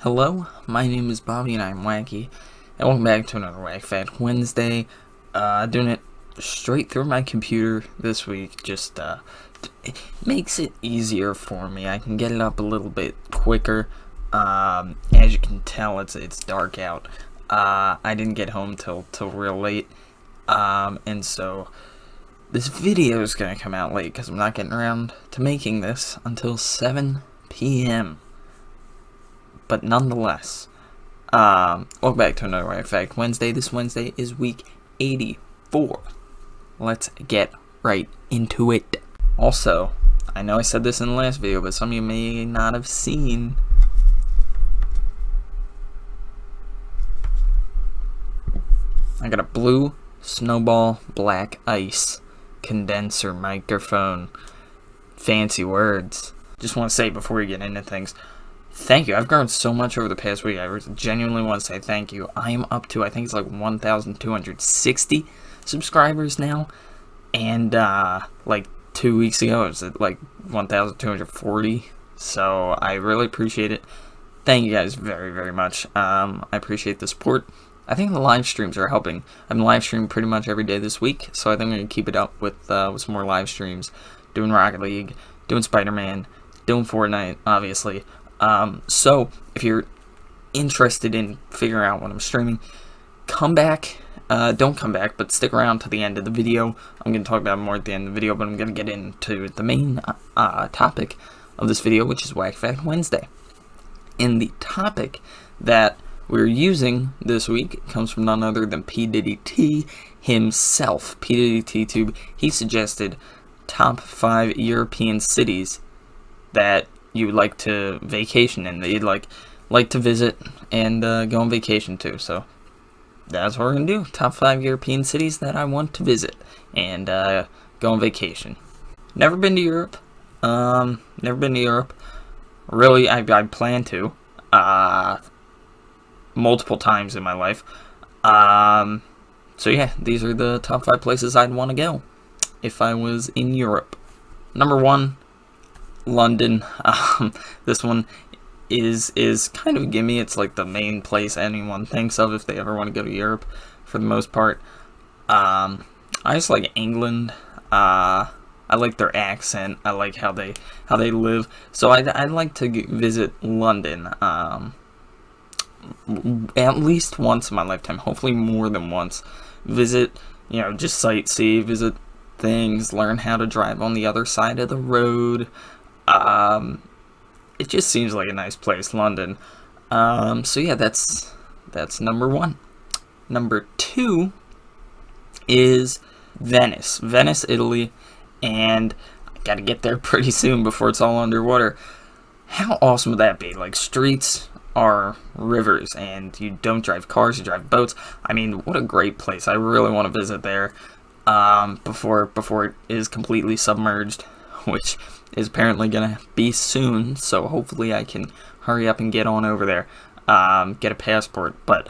Hello, my name is Bobby and I'm Wacky, and welcome back to another Wack Fact Wednesday. Doing it straight through my computer this week, just it makes it easier for me. I can get it up a little bit quicker. As you can tell, it's dark out. I didn't get home till real late, and so this video is gonna come out late because I'm not getting around to making this until 7 p.m. But nonetheless, welcome back to another Wack Fact Wednesday. This Wednesday is week 84. Let's get right into it. Also, I know I said this in the last video, but some of you may not have seen. I got a blue Snowball Black Ice condenser microphone. Fancy words. Just want to say before we get into things, thank you. I've grown so much over the past week. I genuinely want to say thank you. I am up to, I think it's like 1,260 subscribers now. And like 2 weeks ago, it was at like 1,240. So I really appreciate it. Thank you guys very, very much. I appreciate the support. I think the live streams are helping. I've been live streaming pretty much every day this week. So I think I'm going to keep it up with some more live streams. Doing Rocket League, doing Spider-Man, doing Fortnite, obviously. So, if you're interested in figuring out what I'm streaming, come back. Don't come back, but stick around to the end of the video. I'm going to talk about it more at the end of the video, but I'm going to get into the main topic of this video, which is Wack Fact Wednesday. And the topic that we're using this week comes from none other than P. Diddy T himself. P. Diddy T Tube. He suggested top 5 European cities that you would like to vacation in, that you'd like to visit and go on vacation to. So that's what we're gonna do. Top 5 European cities that I want to visit and go on vacation. Never been to Europe. Never been to Europe. Really, I plan to multiple times in my life. So yeah, these are the top 5 places I'd want to go if I was in Europe. Number 1. London. This one is kind of a gimme. It's like the main place anyone thinks of if they ever want to go to Europe, for the most part. I just like England. I like their accent. I like how they live. So I'd like to visit London at least once in my lifetime. Hopefully more than once. Visit, just sightsee, visit things, learn how to drive on the other side of the road. It just seems like a nice place, London. So yeah, that's number 1. Number 2 is Venice, Italy, and I gotta get there pretty soon before it's all underwater. How awesome would that be? Like, streets are rivers, and you don't drive cars, you drive boats. I mean, what a great place. I really want to visit there before it is completely submerged, which is apparently gonna be soon, so hopefully I can hurry up and get on over there, get a passport. But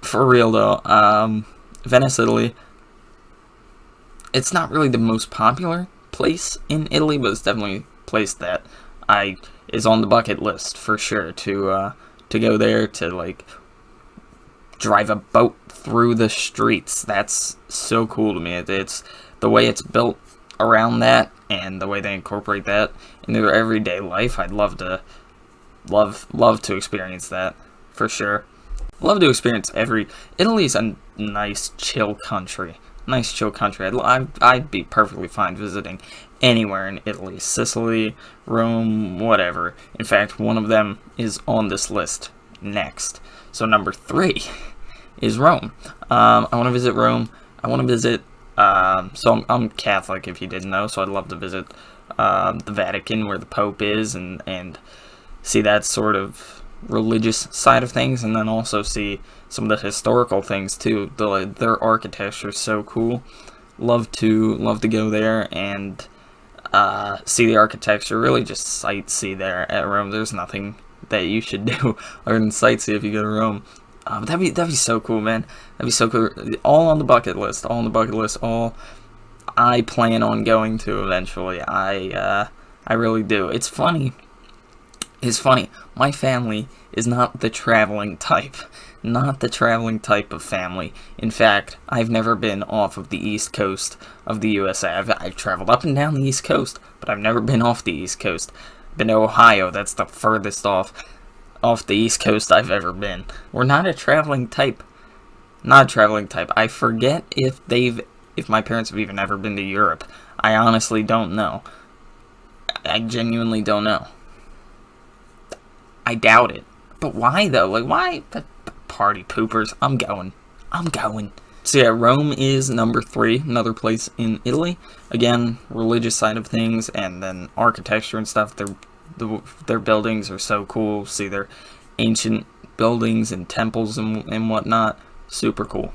for real though, Venice, Italy, it's not really the most popular place in Italy, but it's definitely a place that is on the bucket list for sure, to go there, to like drive a boat through the streets. That's so cool to me. It's the way it's built around that, and the way they incorporate that into their everyday life. I'd love to experience that, for sure. Love to experience Italy's a nice chill country. I'd be perfectly fine visiting anywhere in Italy. Sicily, Rome, whatever. In fact, one of them is on this list next. So number 3 is Rome. I want to visit Rome. I want to visit so I'm Catholic, if you didn't know, so I'd love to visit the Vatican, where the Pope is, and see that sort of religious side of things, and then also see some of the historical things too. Their architecture is so cool. Love to go there and see the architecture. Really just sightsee there at Rome. There's nothing that you should do other than sightsee if you go to Rome. That'd be so cool, man. That'd be so cool. All on the bucket list. All I plan on going to eventually. I really do. It's funny. my family is not the traveling type. Not the traveling type of family. In fact, I've never been off of the East Coast of the USA. I've traveled up and down the East Coast, but I've never been off the East Coast. I've been to Ohio. That's the furthest off the East Coast I've ever been. We're not a traveling type. Not a traveling type. I forget if my parents have even ever been to Europe. I honestly don't know. I genuinely don't know. I doubt it. But why though? Like, why? Party poopers. I'm going. So yeah, Rome is number 3, another place in Italy. Again, religious side of things, and then architecture and stuff. Their buildings are so cool. See their ancient buildings and temples and whatnot. Super cool.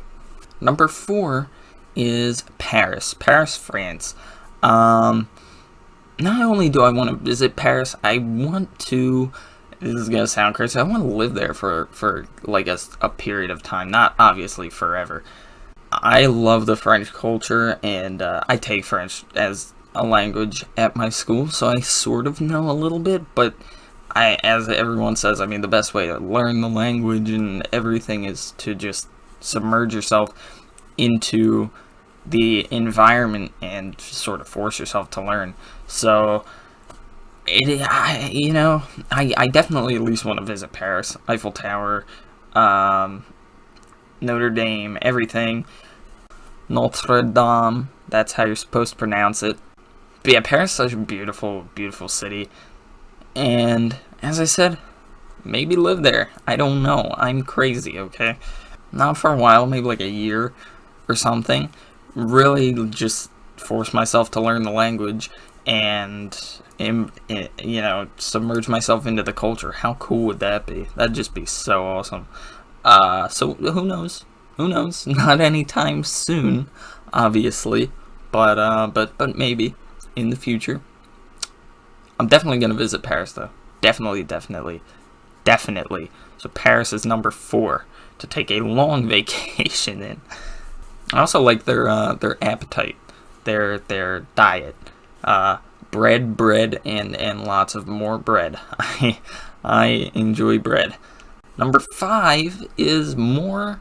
Number 4 is Paris. Paris, France. Not only do I want to visit Paris, I want to... This is going to sound crazy. I want to live there for like a period of time. Not obviously forever. I love the French culture, and I take French as a language at my school, so I sort of know a little bit, but as everyone says, I mean, the best way to learn the language and everything is to just submerge yourself into the environment and sort of force yourself to learn. So... I definitely at least want to visit Paris. Eiffel Tower, Notre Dame, everything. Notre Dame, that's how you're supposed to pronounce it. But yeah, Paris is such a beautiful, beautiful city. And, as I said, maybe live there. I don't know. I'm crazy, okay? Not for a while, maybe like a year or something. Really just force myself to learn the language and... submerge myself into the culture. How cool would that be? That'd just be so awesome. So who knows? Not anytime soon, obviously, but maybe in the future. I'm definitely gonna visit Paris though. Definitely. So Paris is number 4 to take a long vacation in. I also like their appetite, their diet. Bread, and lots of more bread. I enjoy bread. Number 5 is more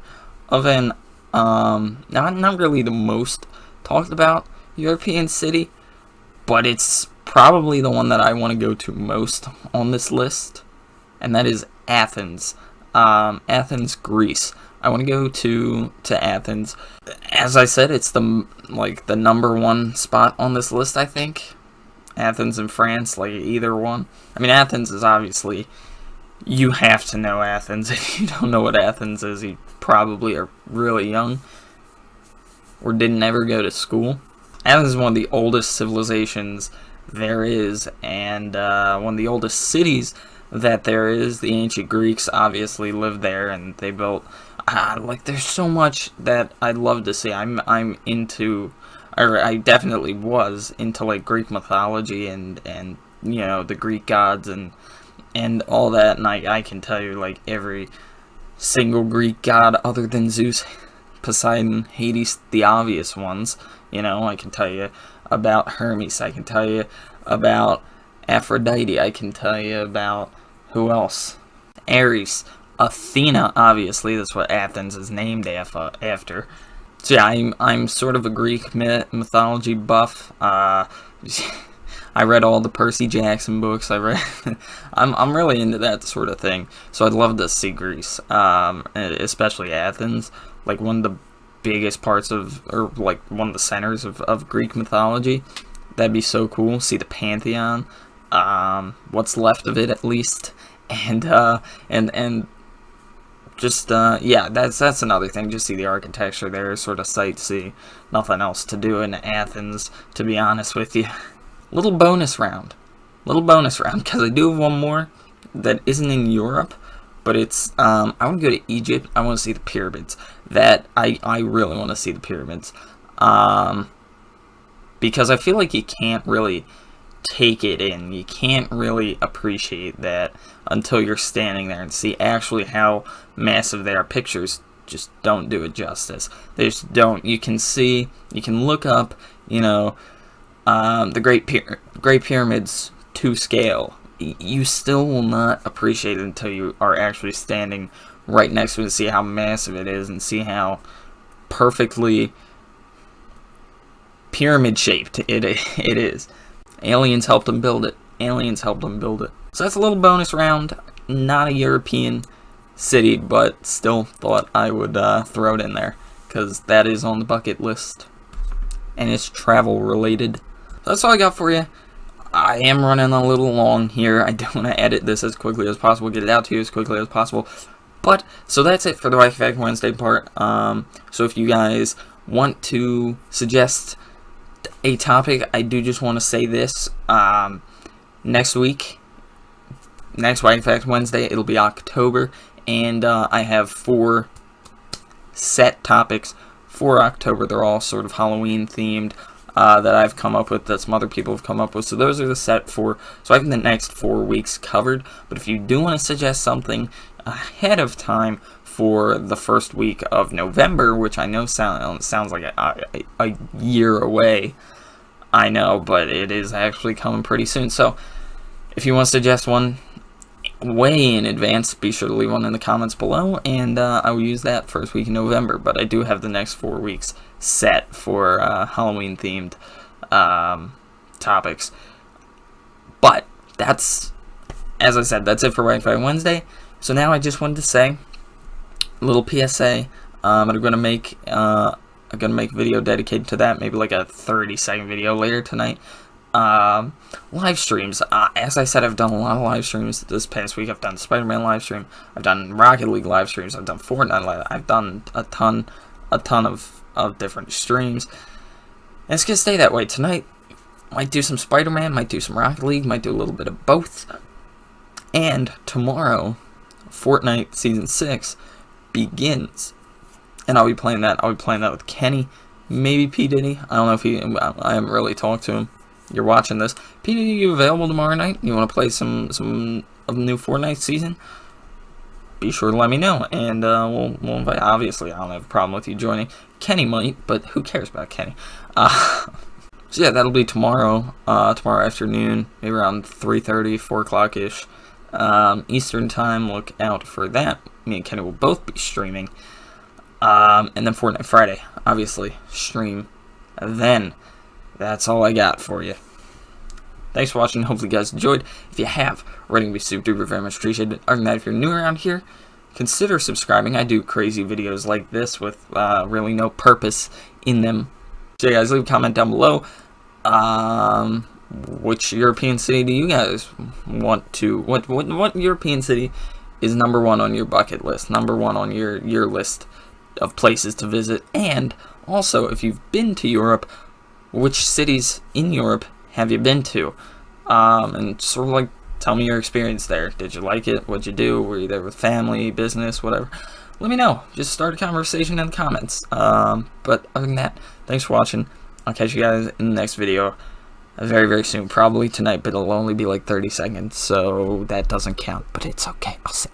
of an, not really the most talked about European city, but it's probably the one that I want to go to most on this list, and that is Athens. Athens, Greece. I want to go to Athens. As I said, it's the number 1 spot on this list, I think. Athens and France, like either one. I mean, Athens is obviously, you have to know Athens. If you don't know what Athens is, you probably are really young or didn't ever go to school. Athens is one of the oldest civilizations there is, and one of the oldest cities that there is. The ancient Greeks obviously lived there, and they built, there's so much that I'd love to see. I'm into... or I definitely was into like Greek mythology and the Greek gods and all that, and I can tell you like every single Greek god other than Zeus, Poseidon, Hades, the obvious ones. I can tell you about Hermes. I can tell you about Aphrodite. I can tell you about who else? Ares, Athena. Obviously, that's what Athens is named after. So yeah, I'm sort of a Greek mythology buff. I read all the Percy Jackson books. I'm really into that sort of thing. So I'd love to see Greece, especially Athens, like one of the biggest parts of, or like one of the centers of Greek mythology. That'd be so cool. See the Pantheon, what's left of it at least, and just, yeah, that's another thing. Just see the architecture there, sort of sightsee. Nothing else to do in Athens, to be honest with you. Little bonus round, because I do have one more that isn't in Europe, but it's, I want to go to Egypt. I want to see the pyramids. I really want to see the pyramids. Because I feel like you can't really take it in. You can't really appreciate that until you're standing there and see actually how massive they are. Pictures just don't do it justice. They just don't. You can see, you can look up, the Great Pyramids to scale, you still will not appreciate it until you are actually standing right next to it and see how massive it is and see how perfectly pyramid shaped it is. Aliens helped them build it. Aliens helped them build it. So that's a little bonus round. Not a European city, but still thought I would throw it in there because that is on the bucket list and it's travel related. That's all I got for you. I am running a little long here. I don't want to edit this as quickly as possible, get it out to you as quickly as possible. But, so that's it for the Wacky Fact Wednesday part. So if you guys want to suggest a topic, I do just want to say this. Next week, next Wacky Fact Wednesday, it'll be October. And I have 4 set topics for October. They're all sort of Halloween themed. That I've come up with, that some other people have come up with. So those are the set 4. So I have the next 4 weeks covered. But if you do want to suggest something ahead of time for the first week of November, which I know sounds like a year away, I know, but it is actually coming pretty soon. So if you want to suggest one way in advance, be sure to leave one in the comments below, and I will use that first week in November. But I do have the next 4 weeks set for Halloween themed topics. But that's, as I said, that's it for Wacky Fact Wednesday. So now I just wanted to say a little PSA. I'm gonna make a video dedicated to that, maybe like a 30-second video later tonight. Live streams. As I said, I've done a lot of live streams this past week. I've done Spider-Man live stream. I've done Rocket League live streams. I've done Fortnite live. I've done a ton of different streams. And it's gonna stay that way. Tonight, might do some Spider-Man, might do some Rocket League, might do a little bit of both. And tomorrow, Fortnite Season 6 begins. And I'll be playing that. I'll be playing that with Kenny, maybe P. Diddy. I don't know if I haven't really talked to him. You're watching this. P. Diddy, you available tomorrow night? You want to play some of the new Fortnite season? Be sure to let me know, and we'll invite. Obviously, I don't have a problem with you joining. Kenny might, but who cares about Kenny? So yeah, that'll be tomorrow. Tomorrow afternoon, maybe around 3:30, 4 o'clock ish, Eastern time. Look out for that. Me and Kenny will both be streaming. And then Fortnite Friday, obviously, stream then. That's all I got for you. Thanks for watching. Hopefully you guys enjoyed. If you have, rating would be super duper very much appreciated. Other than that, if you're new around here, consider subscribing. I do crazy videos like this with really no purpose in them. So guys, leave a comment down below. Which European city do you guys want to... What European city is #1 on your bucket list? #1 on your list of places to visit? And also, if you've been to Europe, which cities in Europe have you been to? And sort of like, tell me your experience there. Did you like it? What'd you do? Were you there with family, business, whatever? Let me know. Just start a conversation in the comments. But other than that, thanks for watching. I'll catch you guys in the next video very, very soon. Probably tonight, but it'll only be like 30 seconds, so that doesn't count. But it's okay. I'll say